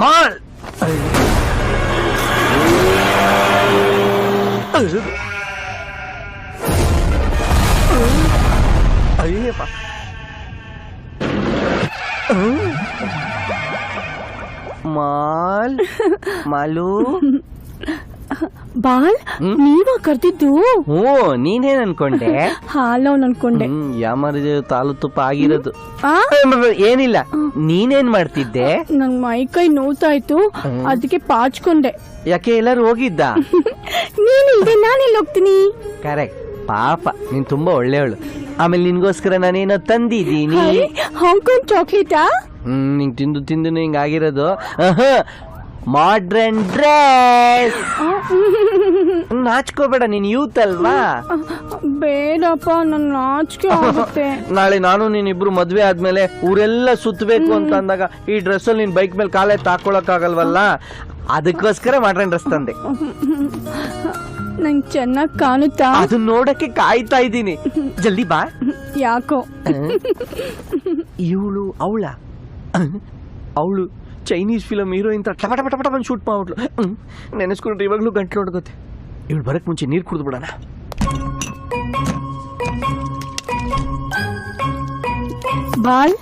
Mall Ayyappa mall ಮಾಲು ball ನೀವ ಕರ್ದಿದ್ದು? ಓ ನೀನೇನ್ ಅನ್ಕೊಂಡೆ? ಹಾಲವ್ ಅನ್ಕೊಂಡೆ. ಯಾಮರಿದ ತಾಲು ತುಪ್ಪ ಆಗಿರೋದು. ಆ? ಏನಿಲ್ಲ, ನೀನೇನ್ ಮಾಡ್ತಿದ್ದೆ? ನಂಗ್ ಮೈ ಕೈ ನೋವ್ತಾ ಇತ್ತು, ಅದಕ್ಕೆ ಪಾಚ್ಕೊಂಡೆ. ಯಾಕೆ ಎಲ್ಲರೂ ಹೋಗಿದ್ದ? ನೀನಿಲ್ದೆ ನಾನೆಲ್ಲಿ ಹೋಗ್ತೀನಿ? ಕರೆಕ್ಟ್, ಪಾಪ ನೀನ್ ತುಂಬಾ ಒಳ್ಳೆಯವಳು. ಆಮೇಲೆ ನಿನ್ಗೋಸ್ಕರ ನಾನೇನೋ ತಂದಿದ್ದೀನಿ. ಹಾಂಗ್ಕಾಂಗ್ ಚಾಕ್ಲೇಟಾ? ನಿಂಗ್ ತಿಂದು ತಿಂದು ಹಿಂಗ ಆಗಿರೋದು. Modern dress. ನಾಚ್ಕೋಬೇಡ, ನೀನ್ ಯೂತ್ ಅಲ್ವಾ. ಬೇಡಪ್ಪ, ನನ್ ನಾಚಿಕೆ ಆಗುತ್ತೆ. ನಾಳೆ ನಾನು ನೀನಿಬ್ರು ಮದ್ವೆ ಆದ್ಮೇಲೆ ಊರೆಲ್ಲ ಸುತ್ತಬೇಕು ಅಂತ ಅಂದಾಗ ಈ ಡ್ರೆಸ್ ಅಲ್ಲಿ ನೀನ್ ಬೈಕ್ ಮೇಲೆ ಕಾಲೇ ತಾಕೊಳಕ್ ಆಗಲ್ವಲ್ಲ, ಅದಕ್ಕೋಸ್ಕರ ಮಾಡ್ರನ್ ಡ್ರೆಸ್ ತಂದೆ. ನಂಗ್ ಚೆನ್ನಾಗ್ ಕಾಣುತ್ತಾ? ಅದನ್ನ ನೋಡಕ್ಕೆ ಕಾಯ್ತಾ ಇದ್ದೀನಿ, ಜಲ್ದಿ ಬಾ. ಯಾಕೋ ಇವಳು ಅವಳು ಚೈನೀಸ್ ಫಿಲಮ್ ಹೀರೋಯಿನ್ ಟಪ ಟಪ ಟಪ ಟಪ ಶೂಟ್ ಮಾಡ್ಬಿಟ್ಲು. ನೆನೆಸ್ಕೊಂಡ್ರೆ ಇವಾಗ್ಲೂ ಗಂಟ್ಲು ಹೊಡ್ಕೋತೆ. ಇವಳು ಬರಕ್ ಮುಂಚೆ ನೀರು ಕುಡಿದು ಬಿಡೋಣ. ಬಾಲ್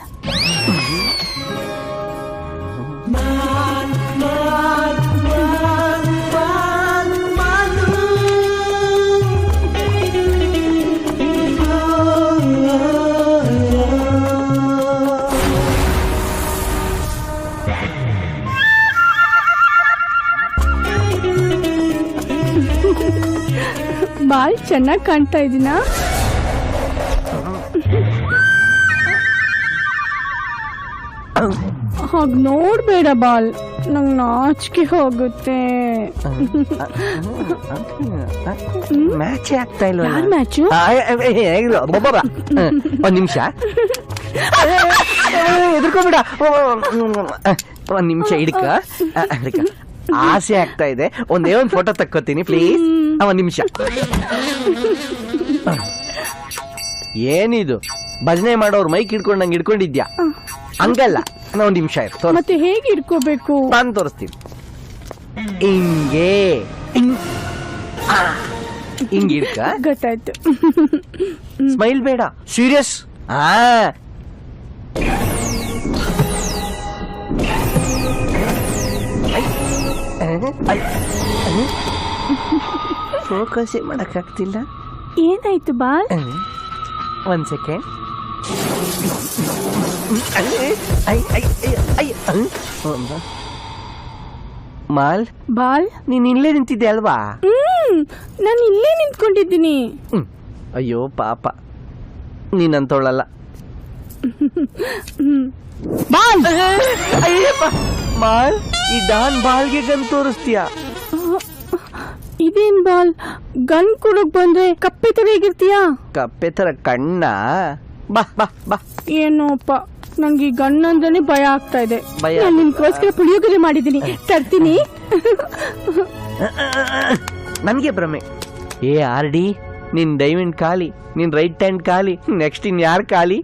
ಬಾಲ್ ಚೆನ್ನಾಗ್ ಕಾಣ್ತಾ ಇದೀನಾ? ಹಾಗ್ ನೋಡ್ಬೇಡ ಬಾಲ್, ನಂಗ್ ನಾಚಿಕೆ ಹೋಗುತ್ತೆ. ಮ್ಯಾಚ್ ಆಗ್ತಾ ಇಲ್ವ? ಯಾರ್ ಮ್ಯಾಚು? ಒಂದ್ ನಿಮಿಷ ಎದುರ್ಕೋಬೇಡ, ಒಂದ್ ನಿಮಿಷ ಹಿಡ್ಕ. ಆಸೆ ಆಗ್ತಾ ಇದೆ, ಒಂದೇ ಒಂದ್ ಫೋಟೋ ತಕ್ಕೋತೀನಿ ಪ್ಲೀಸ್. ಒಂದ್ ನಿಮಿಷ. ಏನಿದು ಭಜನೆ ಮಾಡೋರು ಮೈಕ್ ಹಿಡ್ಕೊಂಡು ನಂಗೆ ಹಿಡ್ಕೊಂಡಿದ್ಯಾ? ಹಂಗಲ್ಲ, ಒಂದ್ ನಿಮಿಷ ಇರು. ಮತ್ತೆ ಹೇಗೆ ಇಟ್ಕೋಬೇಕು? ನಾನು ತೋರಿಸ್ತೀನಿ. ಹಿಂಗೆ ಹಿಂಗ್ ಹಿಡ್ಕ. ಗೊತ್ತಾಯ್ತು. ಸ್ಮೈಲ್ ಬೇಡ, ಸೀರಿಯಸ್. ಫೋಕಸ್ ಮಾಡಕ್ಕಾಗ್ತಿಲ್ಲ. ಏನಾಯ್ತು ಬಾಲ್? ಒಂದ್ ಸೆಕೆಂಡ್. ಮಾಲ್ ಬಾಲ್, ನೀನ್ ಇಲ್ಲೇ ನಿಂತಿದ್ದೆ ಅಲ್ವಾ? ನಾನು ಇಲ್ಲೇ ನಿಂತ್ಕೊಂಡಿದ್ದೀನಿ. ಅಯ್ಯೋ ಪಾಪ, ನೀನಂತೋಳಲ್ಲ. ಬಾಲ್, ಅಯ್ಯಪ್ಪ ಮಾಲ್, ಈ ಡಾನ್ ಬಾಲ್ಗೆ ಗನ್ ತೋರಿಸ್ತೀಯ? ಇದೇನ್ ಬಾಲ್, ಗನ್ ಕೊಡಕ್ ಬಂದ್ರೆ ಕಪ್ಪೆ ತರ ಹೇಗಿರ್ತೀಯಾ? ಕಪ್ಪೆ ತರ ಕಣ್ಣ? ಬಾ ಬಾ ಬಾ. ಏನೋಪ್ಪ, ನಂಗೆ ಈ ಗನ್ ಅಂದ್ರೇನೆ ಭಯ ಆಗ್ತಾ ಇದೆ. ಭಯ? ನಾನು ನಿನ್ಗೋಸ್ಕರ ಪುಳಿಯೋಗರೆ ಮಾಡಿದ್ದೀನಿ, ತರ್ತೀನಿ. ನನ್ಗೆ ಭ್ರಮೆ. ಏ ಆರ್ ಡಿ, ನಿನ್ ಡೈಮಂಡ್ ಖಾಲಿ, ನಿನ್ ರೈಟ್ ಹ್ಯಾಂಡ್ ಖಾಲಿ, ನೆಕ್ಸ್ಟ್ ಇನ್ ಯಾರ್ ಖಾಲಿ?